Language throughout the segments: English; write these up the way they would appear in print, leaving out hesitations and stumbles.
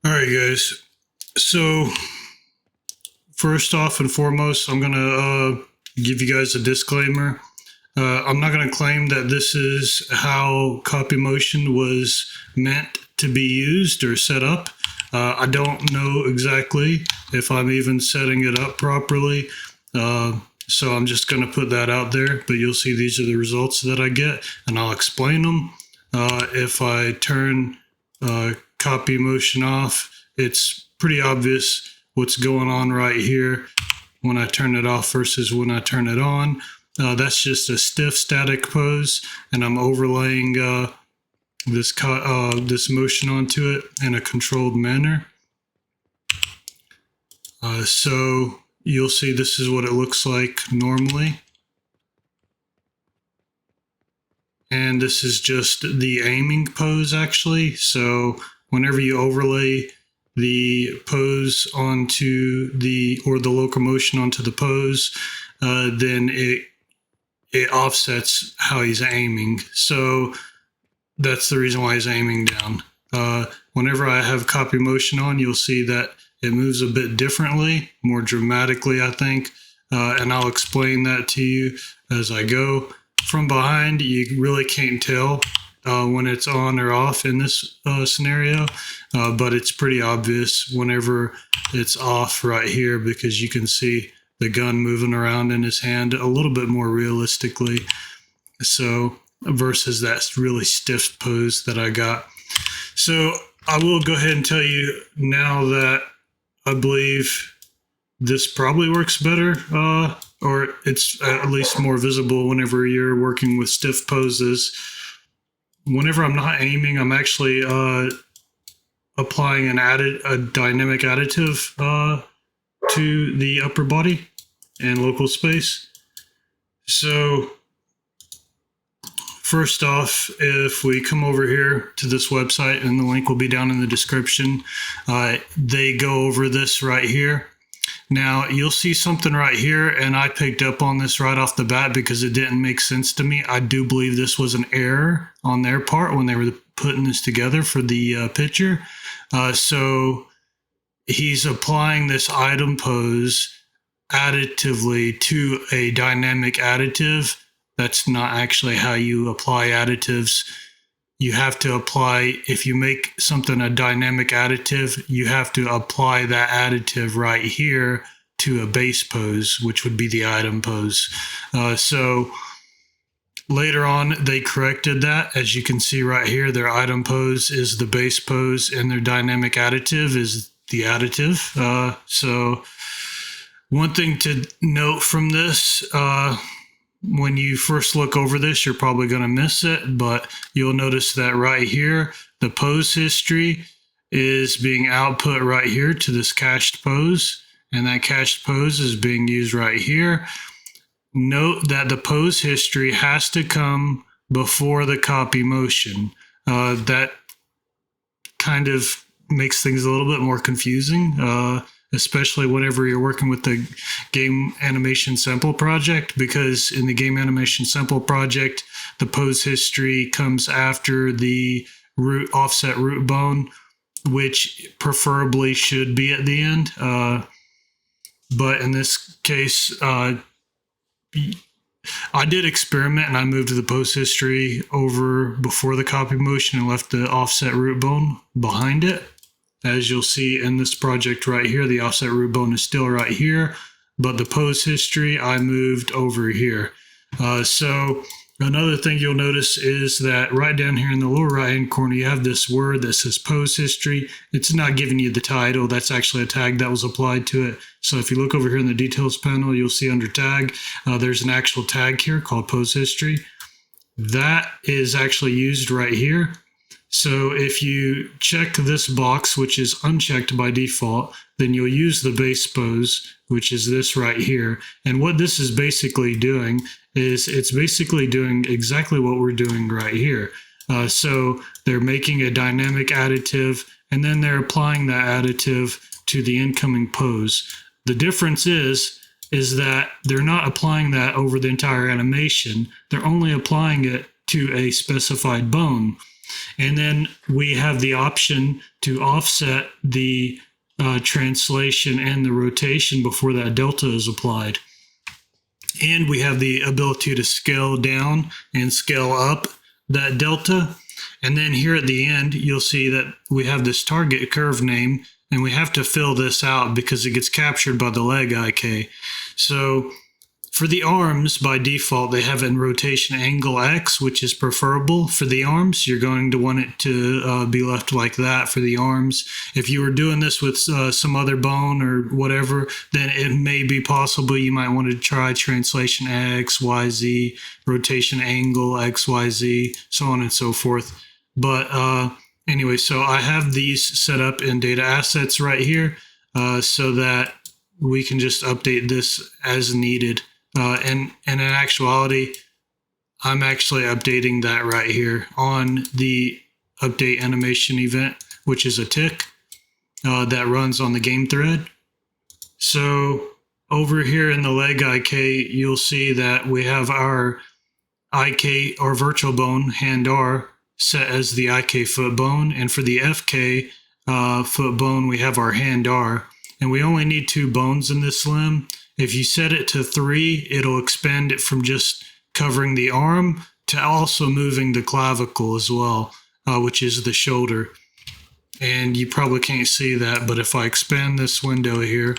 All right, guys. So first off and foremost, I'm gonna give you guys a disclaimer. I'm not gonna claim that this is how copy motion was meant to be used or set up. I don't know exactly if I'm even setting it up properly. So I'm just gonna put that out there, but you'll see these are the results that I get, and I'll explain them. If I turn copy motion off, it's pretty obvious what's going on right here when I turn it off versus when I turn it on. That's just a stiff static pose, and I'm overlaying this motion onto it in a controlled manner. So you'll see this is what it looks like normally. And this is just the aiming pose actually. So whenever you overlay the pose onto the locomotion onto the pose, then it offsets how he's aiming. So that's the reason why he's aiming down. Whenever I have copy motion on, you'll see that it moves a bit differently, more dramatically, I think. And I'll explain that to you as I go. From behind, you really can't tell when it's on or off in this scenario, but it's pretty obvious whenever it's off right here, because you can see the gun moving around in his hand a little bit more realistically. So versus that really stiff pose that I got. So I will go ahead and tell you now that I believe this probably works better, or it's at least more visible whenever you're working with stiff poses. Whenever I'm not aiming, I'm actually applying a dynamic additive to the upper body and local space. So first off, if we come over here to this website, and the link will be down in the description, they go over this right here. Now you'll see something right here, and I picked up on this right off the bat because it didn't make sense to me. I do believe this was an error on their part when they were putting this together for the picture. So he's applying this item pose additively to a dynamic additive. That's not actually how you apply additives. You have to apply, if you make something a dynamic additive, you have to apply that additive right here to a base pose, which would be the item pose. So later on, they corrected that. As you can see right here, their item pose is the base pose, and their dynamic additive is the additive. So one thing to note from this, when you first look over this, you're probably going to miss it, but you'll notice that right here, the pose history is being output right here to this cached pose, and that cached pose is being used right here. Note that the pose history has to come before the copy motion. That kind of makes things a little bit more confusing, especially whenever you're working with the game animation sample project, because in the game animation sample project, the pose history comes after the offset root bone, which preferably should be at the end. But in this case, I did experiment, and I moved the pose history over before the copy motion and left the offset root bone behind it. As you'll see in this project right here, the offset root bone is still right here, but the pose history I moved over here. So another thing you'll notice is that right down here in the lower right hand corner, you have this word that says pose history. It's not giving you the title. That's actually a tag that was applied to it. So if you look over here in the details panel, you'll see under tag, there's an actual tag here called pose history. That is actually used right here. So if you check this box, which is unchecked by default, then you'll use the base pose, which is this right here. And what this is basically doing is it's basically doing exactly what we're doing right here. So they're making a dynamic additive, and then they're applying that additive to the incoming pose. The difference is that they're not applying that over the entire animation. They're only applying it to a specified bone. And then we have the option to offset the translation and the rotation before that delta is applied. And we have the ability to scale down and scale up that delta. And then here at the end, you'll see that we have this target curve name, and we have to fill this out because it gets captured by the leg IK. So for the arms, by default, they have a rotation angle X, which is preferable for the arms. You're going to want it to be left like that for the arms. If you were doing this with some other bone or whatever, then it may be possible you might want to try translation X, Y, Z, rotation angle X, Y, Z, so on and so forth. But anyway, so I have these set up in data assets right here so that we can just update this as needed. And in actuality, I'm actually updating that right here on the update animation event, which is a tick that runs on the game thread. So over here in the leg IK, you'll see that we have our IK or virtual bone hand R set as the IK foot bone. And for the FK foot bone, we have our hand R. And we only need 2 bones in this limb. If you set it to 3, it'll expand it from just covering the arm to also moving the clavicle as well, which is the shoulder. And you probably can't see that, but if I expand this window here,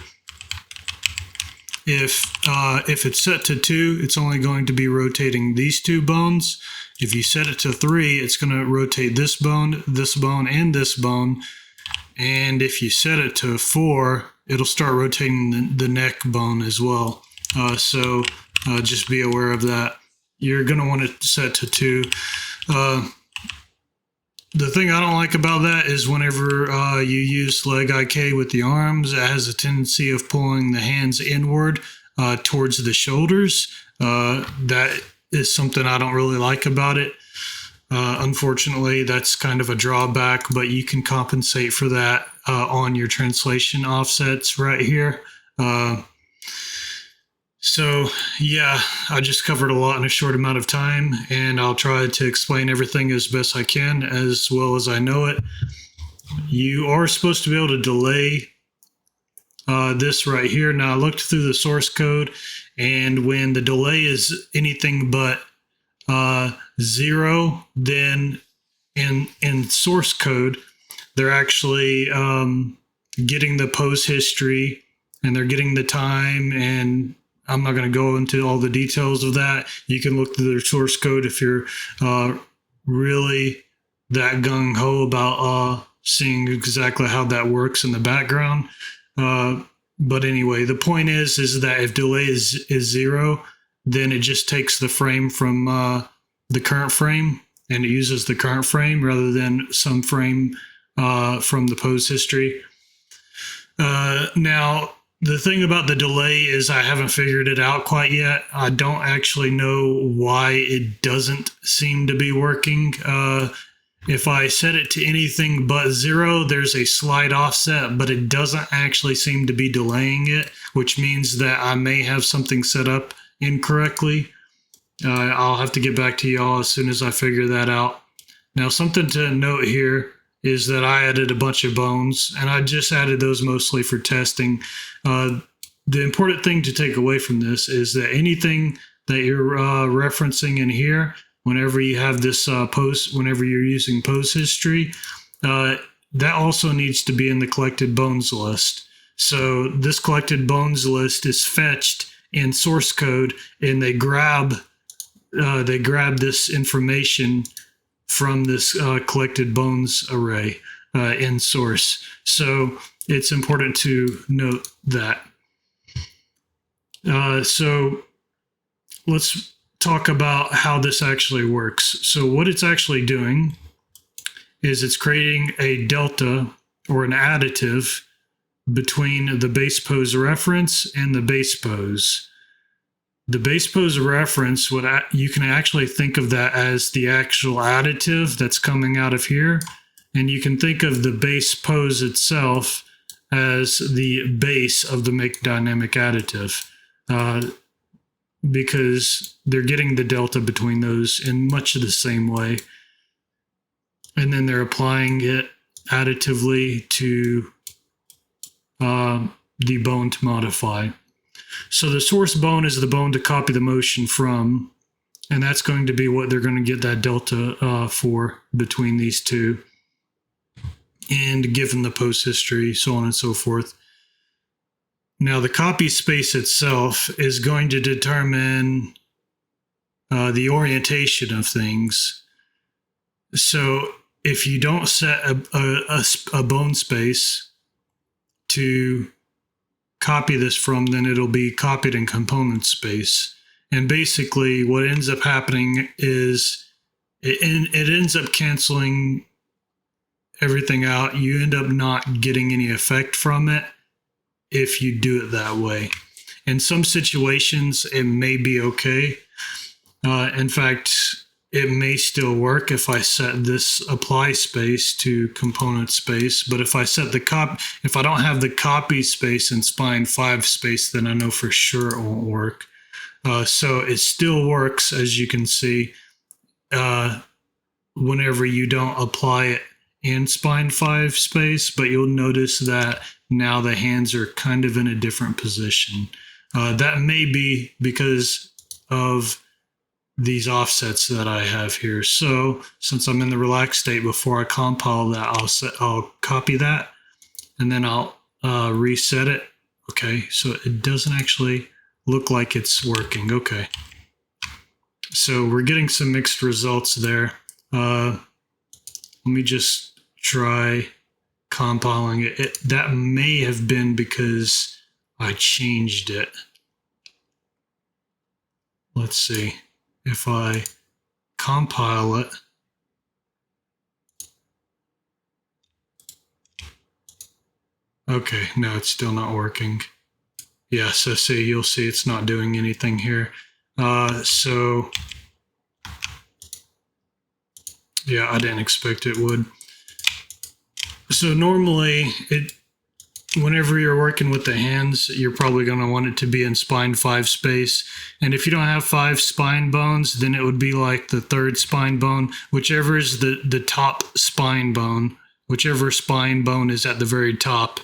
if it's set to 2, it's only going to be rotating these 2 bones. If you set it to 3, it's going to rotate this bone, and this bone. And if you set it to 4, it'll start rotating the neck bone as well. So just be aware of that. You're going to want to set to 2. The thing I don't like about that is whenever you use leg IK with the arms, it has a tendency of pulling the hands inward towards the shoulders. That is something I don't really like about it. Unfortunately, that's kind of a drawback, but you can compensate for that on your translation offsets right here. So yeah, I just covered a lot in a short amount of time, and I'll try to explain everything as best I can, as well as I know it. You are supposed to be able to delay this right here. Now I looked through the source code, and when the delay is anything but 0, then in source code, they're actually getting the pose history, and they're getting the time, and I'm not going to go into all the details of that. You can look through their source code if you're really that gung-ho about seeing exactly how that works in the background. But anyway, the point is that if delay is 0, then it just takes the frame from the current frame, and it uses the current frame rather than some frame from the pose history. Now, the thing about the delay is I haven't figured it out quite yet. I don't actually know why it doesn't seem to be working. If I set it to anything but 0, there's a slight offset, but it doesn't actually seem to be delaying it, which means that I may have something set up incorrectly. I'll have to get back to y'all as soon as I figure that out. Now, something to note here is that I added a bunch of bones, and I just added those mostly for testing. The important thing to take away from this is that anything that you're referencing in here, whenever you have this whenever you're using pose history, that also needs to be in the collected bones list. So this collected bones list is fetched in source code, and they grab this information from this collected bones array in source. So it's important to note that. So let's talk about how this actually works. So what it's actually doing is it's creating a delta or an additive between the base pose reference and the base pose. The base pose reference, you can actually think of that as the actual additive that's coming out of here. And you can think of the base pose itself as the base of the make dynamic additive, because they're getting the delta between those in much of the same way. and then they're applying it additively to the bone to modify. So the source bone is the bone to copy the motion from, and that's going to be what they're going to get that delta for between these two, and given the post history, so on and so forth. Now the copy space itself is going to determine the orientation of things. So if you don't set a bone space to copy this from, then it'll be copied in component space. And basically what ends up happening is it ends up canceling everything out. You end up not getting any effect from it if you do it that way. In some situations, it may be okay. In fact, it may still work if I set this apply space to component space. But if I set if I don't have the copy space in spline 5 space, then I know for sure it won't work. So it still works, as you can see, whenever you don't apply it in spline 5 space, but you'll notice that now the hands are kind of in a different position. That may be because of these offsets that I have here. So since I'm in the relaxed state, before I compile that, I'll copy that, and then I'll reset it. Okay, so it doesn't actually look like it's working. Okay, so we're getting some mixed results there. Let me just try compiling it. That may have been because I changed it. Let's see if I compile it. Okay, no, it's still not working. Yeah, so see, you'll see it's not doing anything here. So yeah, I didn't expect it would. So normally, whenever you're working with the hands, you're probably going to want it to be in spine 5 space. And if you don't have 5 spine bones, then it would be like the 3rd spine bone, whichever is the top spine bone, whichever spine bone is at the very top.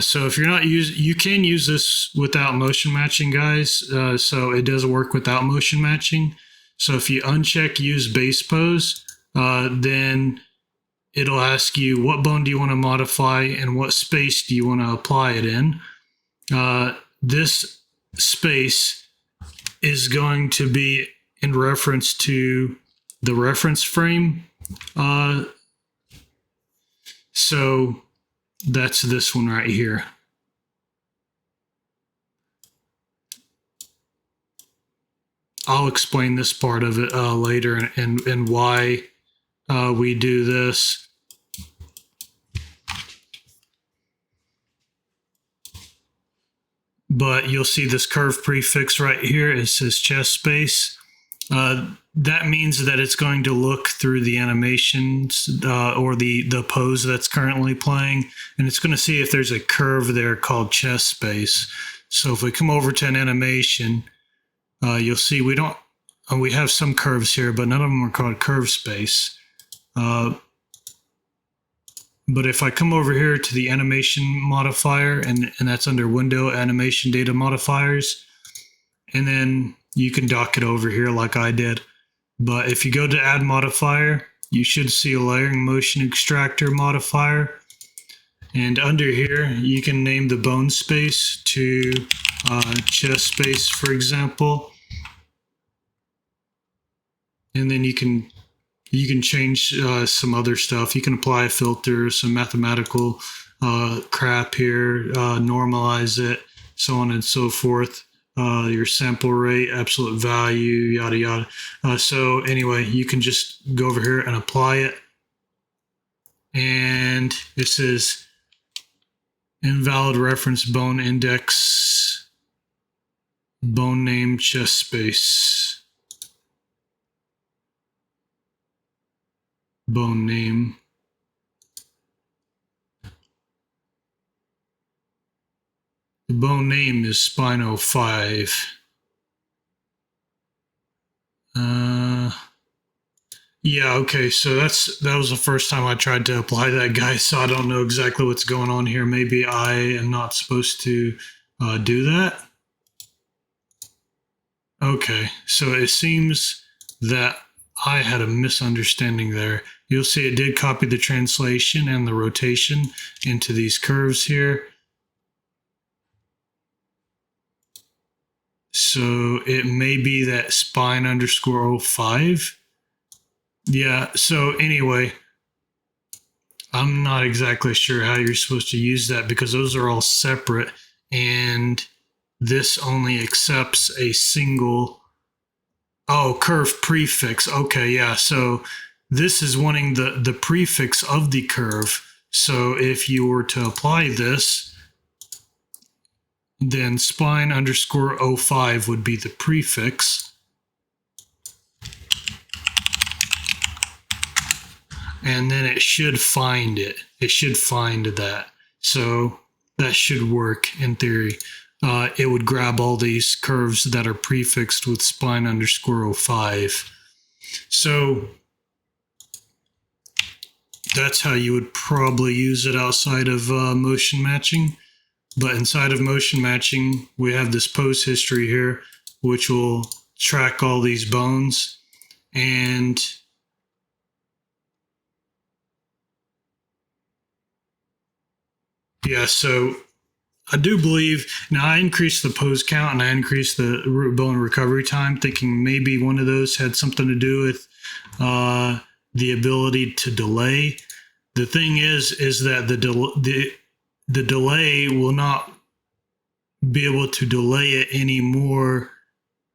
So if you're not you can use this without motion matching, guys. So it does work without motion matching. So if you uncheck use base pose, then it'll ask you what bone do you want to modify and what space do you want to apply it in. This space is going to be in reference to the reference frame. So that's this one right here. I'll explain this part of it later and why we do this. But you'll see this curve prefix right here. It says chest space. That means that it's going to look through the animations or the pose that's currently playing, and it's going to see if there's a curve there called chest space. So if we come over to an animation, you'll see we have some curves here, but none of them are called curve space. But if I come over here to the animation modifier, and that's under window animation data modifiers, and then you can dock it over here like I did. But if you go to add modifier, you should see a layering motion extractor modifier. And under here, you can name the bone space to chest space, for example. And then you can change some other stuff. You can apply a filter, some mathematical crap here, normalize it, so on and so forth. Your sample rate, absolute value, yada yada. So anyway, you can just go over here and apply it. And it says invalid reference bone index, bone name, chest space. Bone name. The bone name is spine 05. Yeah, okay. So that was the first time I tried to apply that, guys. So I don't know exactly what's going on here. Maybe I am not supposed to do that. Okay, so it seems that I had a misunderstanding there. You'll see it did copy the translation and the rotation into these curves here. So it may be that spine underscore 05. Yeah, so anyway, I'm not exactly sure how you're supposed to use that because those are all separate, and this only accepts a single, oh, curve prefix. Okay, yeah, so this is wanting the prefix of the curve. So if you were to apply this, then spine underscore 05 would be the prefix. And then it should find it. It should find that. So that should work in theory. It would grab all these curves that are prefixed with spine underscore 05. So that's how you would probably use it outside of motion matching. But inside of motion matching, we have this pose history here, which will track all these bones. And yeah, so I do believe, now I increased the pose count and I increased the root bone recovery time, thinking maybe one of those had something to do with the ability to delay. The thing is that the delay will not be able to delay it any more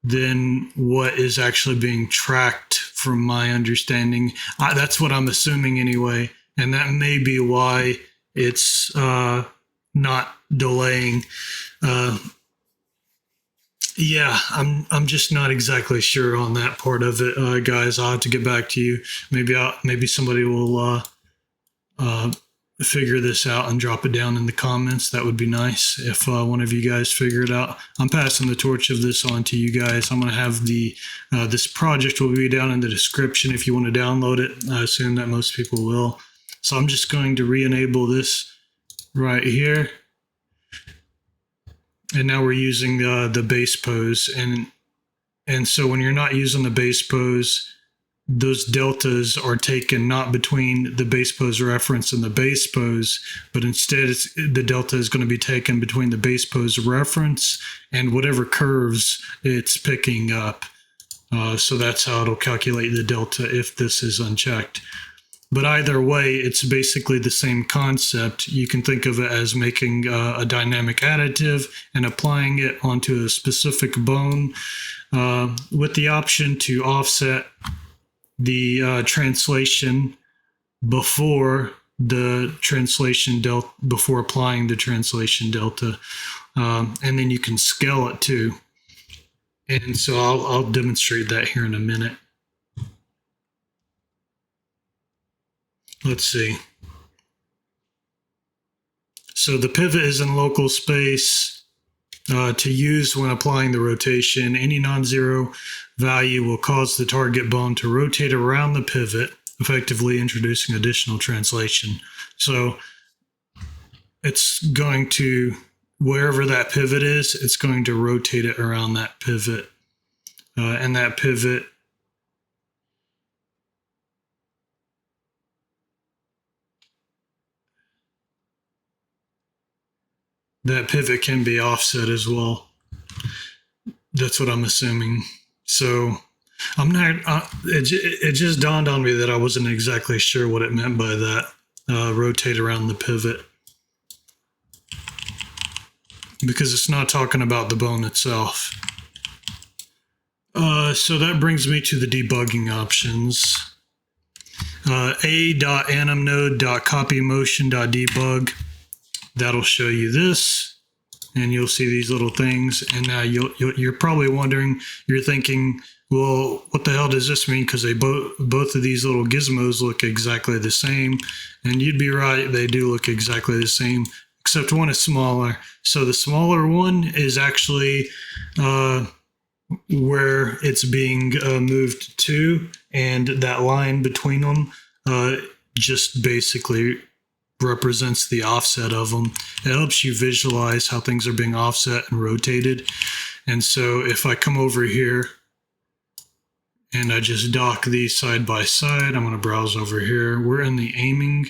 than what is actually being tracked from my understanding. That's what I'm assuming anyway. And that may be why it's not delaying. Yeah, I'm just not exactly sure on that part of it, guys. I'll have to get back to you. Maybe somebody will figure this out and drop it down in the comments. That would be nice if one of you guys figure it out. I'm passing the torch of this on to you guys. I'm going to have this project will be down in the description if you want to download it. I assume that most people will. So I'm just going to re-enable this right here. And now we're using the base pose. And so when you're not using the base pose, those deltas are taken not between the base pose reference and the base pose, but instead the delta is going to be taken between the base pose reference and whatever curves it's picking up. So that's how it'll calculate the delta if this is unchecked. But either way, it's basically the same concept. You can think of it as making a dynamic additive and applying it onto a specific bone with the option to offset the translation before the translation delta, before applying the translation delta. And then you can scale it too. And so I'll demonstrate that here in a minute. Let's see. So the pivot is in local space to use when applying the rotation. Any non-zero value will cause the target bone to rotate around the pivot, effectively introducing additional translation. So it's going to, wherever that pivot is, it's going to rotate it around that pivot. And that pivot can be offset as well. That's what I'm assuming. So I'm not, it just dawned on me that I wasn't exactly sure what it meant by that, rotate around the pivot. Because it's not talking about the bone itself. So that brings me to the debugging options. a.animnode.copymotion.debug. That'll show you this, and you'll see these little things. And now you're probably wondering, you're thinking, well, what the hell does this mean? Because they both of these little gizmos look exactly the same, and you'd be right, they do look exactly the same, except one is smaller. So the smaller one is actually where it's being moved to, and that line between them just basically represents the offset of them. It helps you visualize how things are being offset and rotated. And so if I come over here and I just dock these side by side, I'm going to browse over here. We're in the aiming,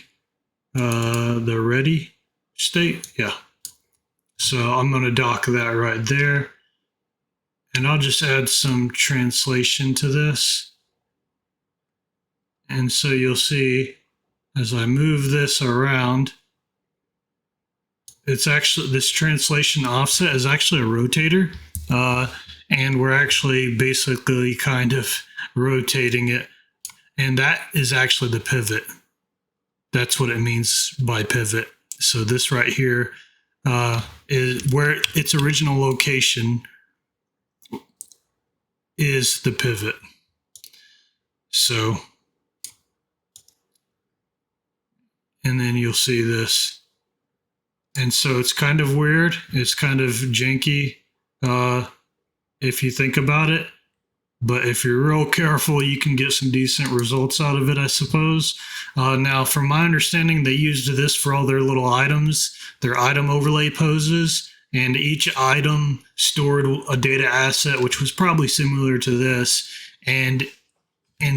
the ready state. Yeah. So I'm going to dock that right there. And I'll just add some translation to this. And so you'll see as I move this around, it's actually, this translation offset is actually a rotator. And we're actually basically kind of rotating it. And that is actually the pivot. That's what it means by pivot. So this right here is where its original location is the pivot. So, and then you'll see this. And so it's kind of weird. It's kind of janky if you think about it. But if you're real careful, you can get some decent results out of it, I suppose. Now, from my understanding, they used this for all their little items, their item overlay poses, and each item stored a data asset, which was probably similar to this. And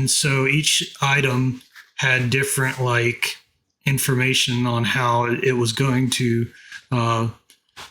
so each item had different like information on how it was going to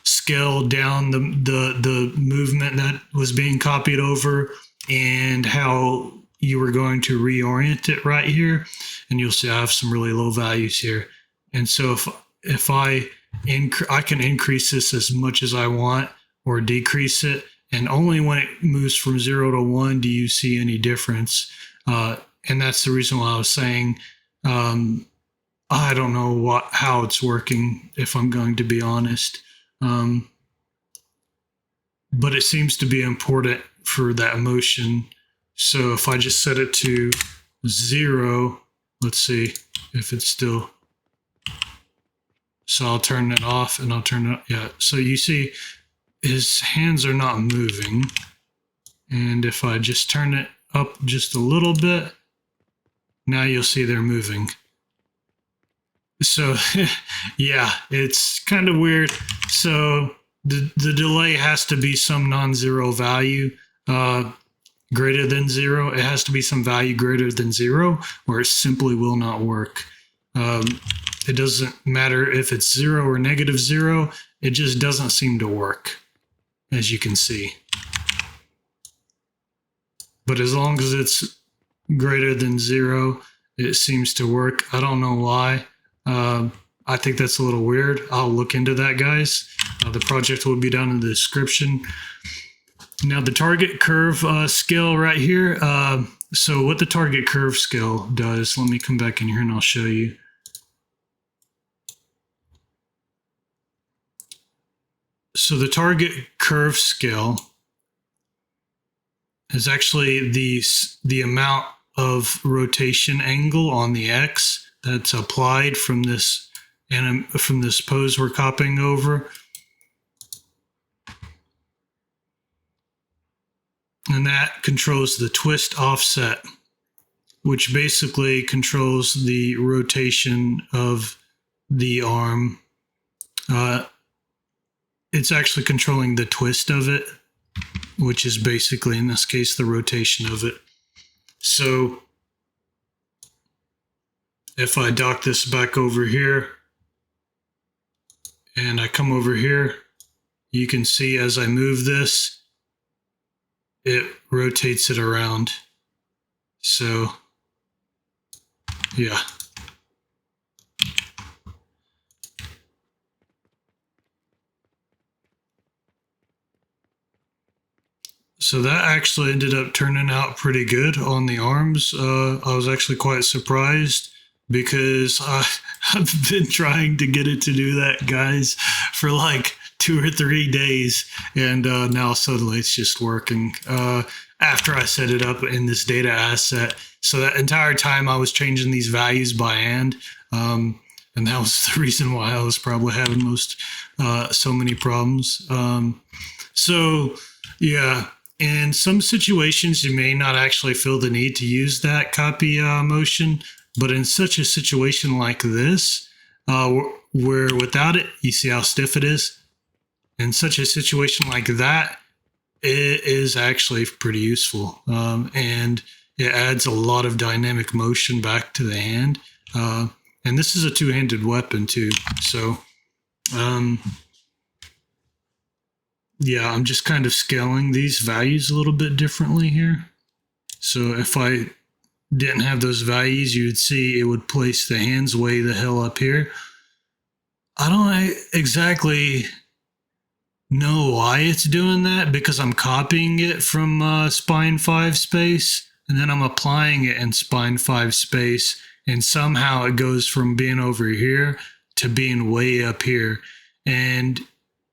scale down the movement that was being copied over, and how you were going to reorient it right here. And you'll see I have some really low values here. And so if I can increase this as much as I want or decrease it, and only when it moves from 0 to 1 do you see any difference. And that's the reason why I was saying I don't know how it's working, if I'm going to be honest. But it seems to be important for that motion. So if I just set it to 0, let's see if it's still. So I'll turn it off and I'll turn it up. Yeah. So you see his hands are not moving. And if I just turn it up just a little bit, now you'll see they're moving. So yeah, it's kind of weird. So the delay has to be some non-zero value greater than 0. It has to be some value greater than 0, or it simply will not work. It doesn't matter if it's 0 or -0. It just doesn't seem to work, as you can see. But as long as it's greater than 0, it seems to work. I don't know why. I think that's a little weird. I'll look into that, guys. The project will be down in the description. Now, the target curve scale right here. So what the target curve scale does, let me come back in here and I'll show you. So the target curve scale is actually the amount of rotation angle on the X that's applied from this pose we're copying over. And that controls the twist offset, which basically controls the rotation of the arm. It's actually controlling the twist of it, which is basically, in this case, the rotation of it. So if I dock this back over here and I come over here, you can see as I move this, it rotates it around. So yeah. So that actually ended up turning out pretty good on the arms. I was actually quite surprised because I've been trying to get it to do that, guys, for like 2 or 3 days. And now suddenly it's just working after I set it up in this data asset. So that entire time I was changing these values by hand. And that was the reason why I was probably having so many problems. So yeah. in some situations, you may not actually feel the need to use that copy motion, but in such a situation like this, where without it, you see how stiff it is? In such a situation like that, it is actually pretty useful. And it adds a lot of dynamic motion back to the hand. And this is a two-handed weapon too. So, yeah, I'm just kind of scaling these values a little bit differently here. So if I didn't have those values, you would see it would place the hands way the hell up here. I don't exactly know why it's doing that, because I'm copying it from spine 5 space and then I'm applying it in spine 5 space, and somehow it goes from being over here to being way up here. And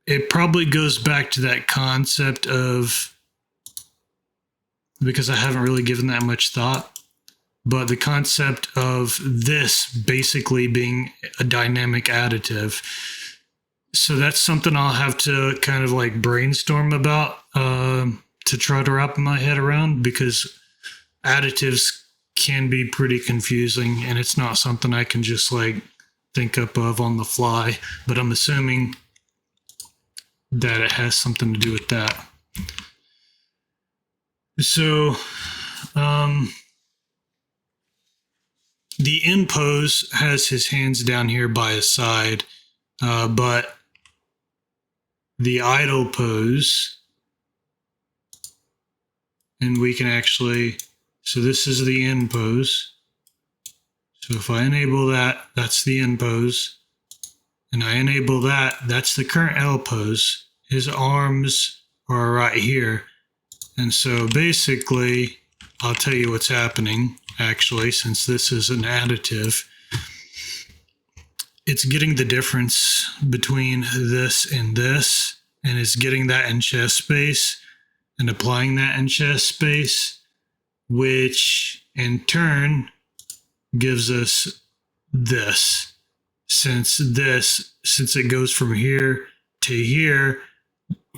it probably goes back to that concept of, because I haven't really given that much thought, but the concept of this basically being a dynamic additive. So that's something I'll have to kind of like brainstorm about to try to wrap my head around, because additives can be pretty confusing and it's not something I can just like think up of on the fly, but I'm assuming that it has something to do with that. So the in pose has his hands down here by his side, but the idle pose, and we can actually, so this is the in pose. So if I enable that, that's the in pose. And I enable that, that's the current L pose. His arms are right here. And so basically, I'll tell you what's happening, actually, since this is an additive. It's getting the difference between this and it's getting that in chest space and applying that in chest space, which in turn gives us this. Since it goes from here to here,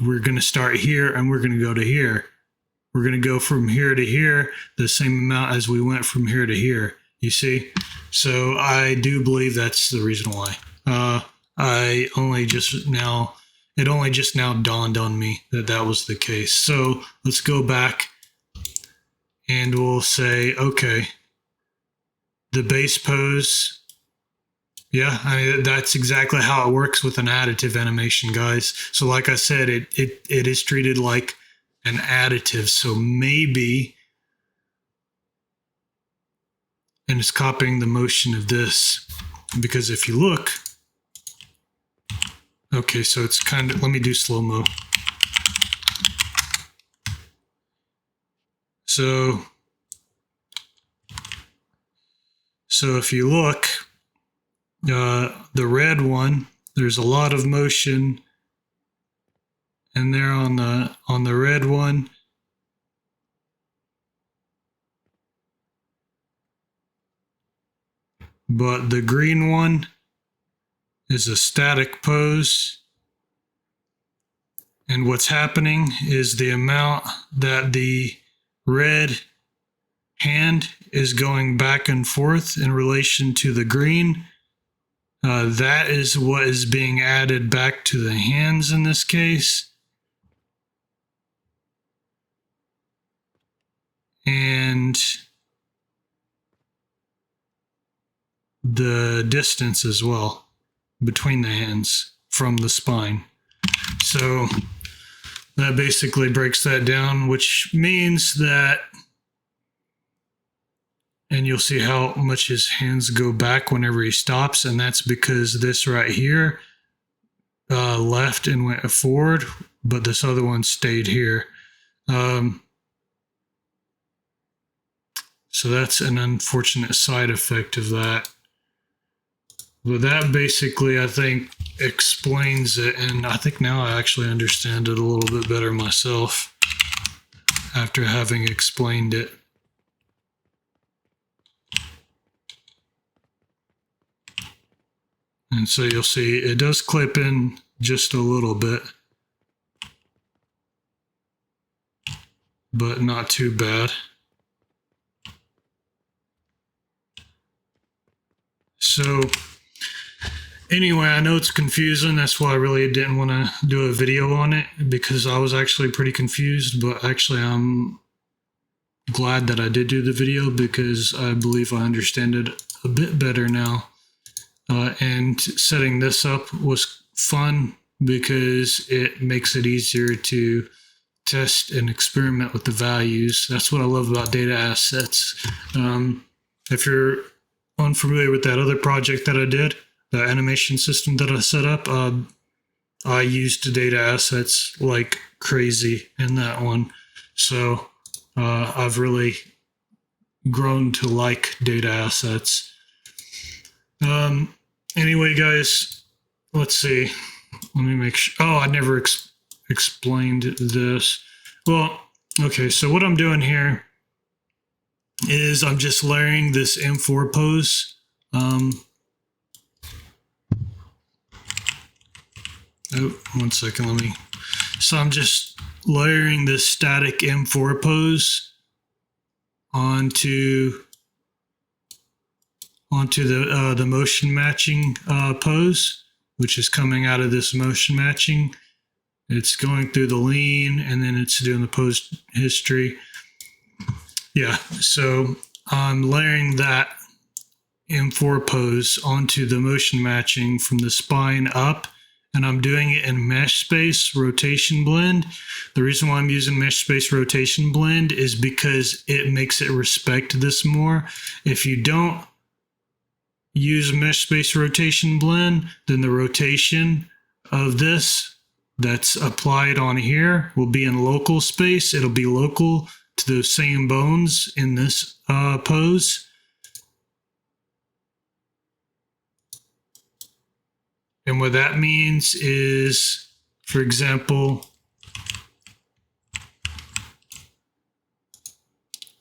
we're going to start here and we're going to go to here. We're going to go from here to here the same amount as we went from here to here. You see? So I do believe that's the reason why. It only just now dawned on me that that was the case. So let's go back and we'll say, okay, the base pose. Yeah, I mean, that's exactly how it works with an additive animation, guys. So like I said, it is treated like an additive. So maybe, and it's copying the motion of this, because if you look, okay, so it's kind of, let me do slow-mo. So if you look, the red one, there's a lot of motion and there on the red one. But the green one is a static pose. And what's happening is the amount that the red hand is going back and forth in relation to the green. That is what is being added back to the hands in this case. And the distance as well between the hands from the spine. So that basically breaks that down, which means that, and you'll see how much his hands go back whenever he stops, and that's because this right here left and went forward, but this other one stayed here. So that's an unfortunate side effect of that. But that basically, I think, explains it, and I think now I actually understand it a little bit better myself after having explained it. And so you'll see it does clip in just a little bit. but not too bad. So anyway, I know it's confusing. That's why I really didn't want to do a video on it, because I was actually pretty confused, but actually I'm glad that I did do the video because I believe I understand it a bit better now. And setting this up was fun because it makes it easier to test and experiment with the values. That's what I love about data assets. If you're unfamiliar with that other project that I did, the animation system that I set up, I used data assets like crazy in that one. So I've really grown to like data assets. Anyway, guys, let's see. Let me make sure. Oh, I never explained this. Well, okay, so what I'm doing here is I'm just layering this M4 pose. Oh, one second, let me. So I'm just layering this static M4 pose onto the motion matching pose, which is coming out of this motion matching. It's going through the lean, and then it's doing the pose history. Yeah, so I'm layering that M4 pose onto the motion matching from the spine up, and I'm doing it in mesh space rotation blend. The reason why I'm using mesh space rotation blend is because it makes it respect this more. If you don't use mesh space rotation blend, then the rotation of this that's applied on here will be in local space. It'll be local to the same bones in this pose. And what that means is, for example,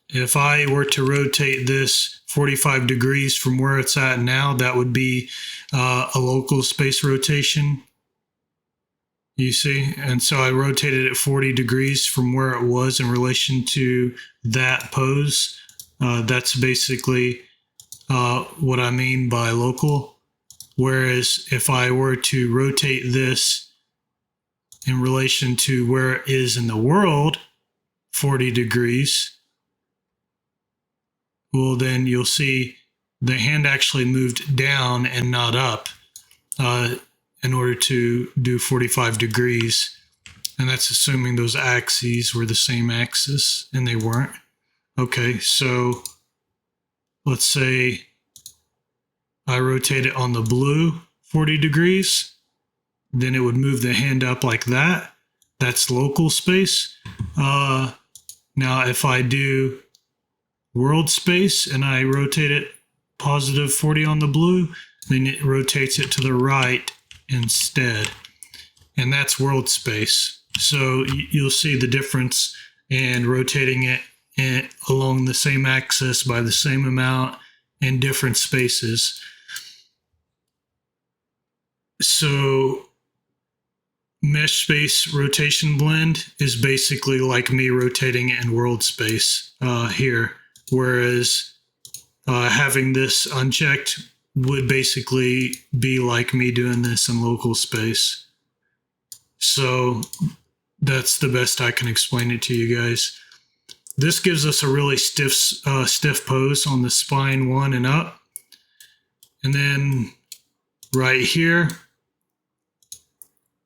if I were to rotate this 45 degrees from where it's at now, that would be a local space rotation, you see? And so I rotated it 40 degrees from where it was in relation to that pose. That's basically what I mean by local. Whereas if I were to rotate this in relation to where it is in the world, 40 degrees, well, then you'll see the hand actually moved down and not up in order to do 45 degrees. And that's assuming those axes were the same axis, and they weren't. Okay, so let's say I rotate it on the blue 40 degrees, then it would move the hand up like that. That's local space. Now, if I do world space and I rotate it positive 40 on the blue, then it rotates it to the right instead. And that's world space. So you'll see the difference in rotating it along the same axis by the same amount in different spaces. So mesh space rotation blend is basically like me rotating it in world space here, whereas having this unchecked would basically be like me doing this in local space. So that's the best I can explain it to you guys. This gives us a really stiff pose on the spine 1 and up. And then right here,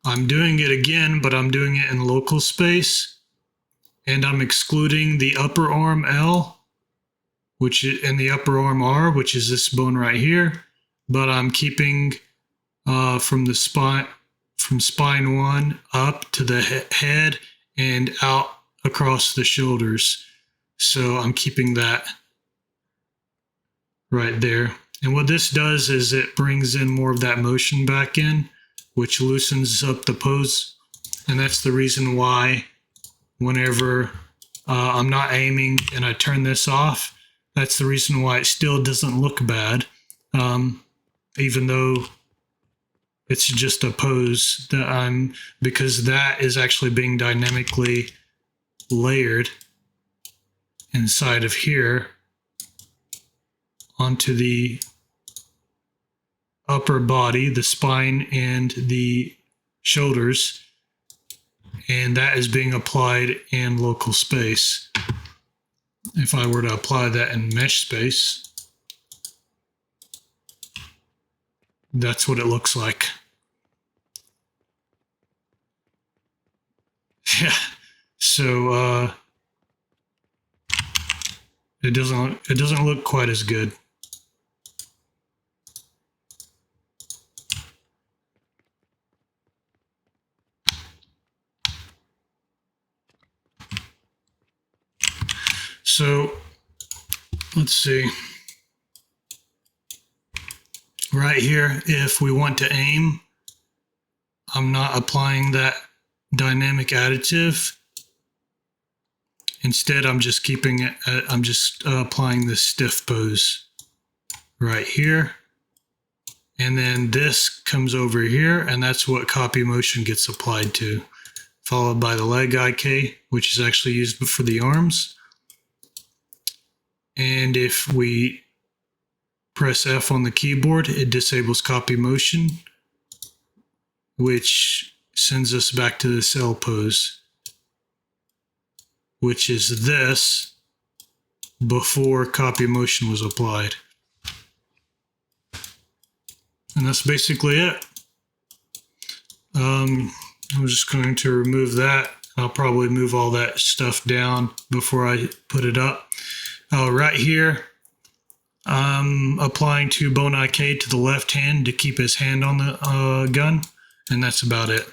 I'm doing it again, but I'm doing it in local space, and I'm excluding the upper arm L, and the upper arm R, which is this bone right here, but I'm keeping from spine 1 up to the head and out across the shoulders. So I'm keeping that right there. And what this does is it brings in more of that motion back in, which loosens up the pose. And that's the reason why whenever I'm not aiming and I turn this off, that's the reason why it still doesn't look bad, even though it's just a pose because that is actually being dynamically layered. inside of here onto the upper body, the spine and the shoulders, and that is being applied in local space. If I were to apply that in mesh space, that's what it looks like. Yeah, so it doesn't look quite as good. So let's see. Right here, if we want to aim, I'm not applying that dynamic additive. Instead, I'm just keeping it, I'm just applying the stiff pose right here. And then this comes over here, and that's what copy motion gets applied to, followed by the leg IK, which is actually used for the arms. And if we press F on the keyboard, it disables copy motion, which sends us back to the cell pose, which is this before copy motion was applied. And that's basically it. I'm just going to remove that. I'll probably move all that stuff down before I put it up. Right here, I'm applying to bone IK to the left hand to keep his hand on the gun, and that's about it.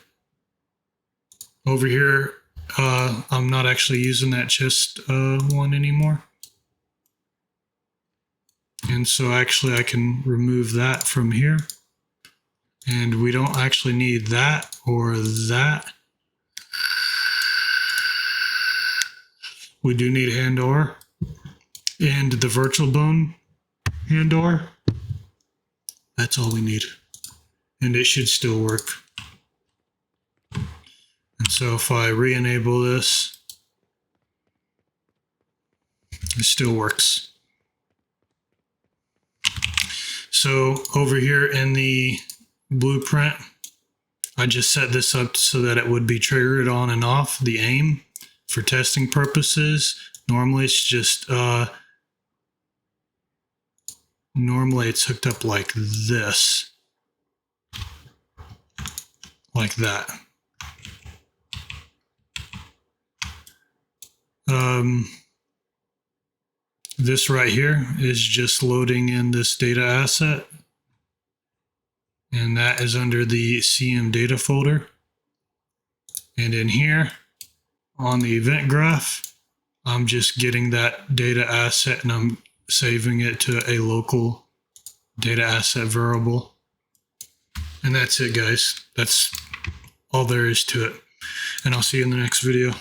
Over here, I'm not actually using that chest one anymore. And so actually I can remove that from here. And we don't actually need that or that. We do need hand or and the virtual bone hand or. That's all we need. And it should still work. And so if I re-enable this, it still works. So over here in the blueprint, I just set this up so that it would be triggered on and off the aim for testing purposes. Normally it's just, normally it's hooked up like this, like that. This right here is just loading in this data asset, and that is under the CM data folder. And in here on the event graph, I'm just getting that data asset and I'm saving it to a local data asset variable. And that's it, guys. That's all there is to it. And I'll see you in the next video.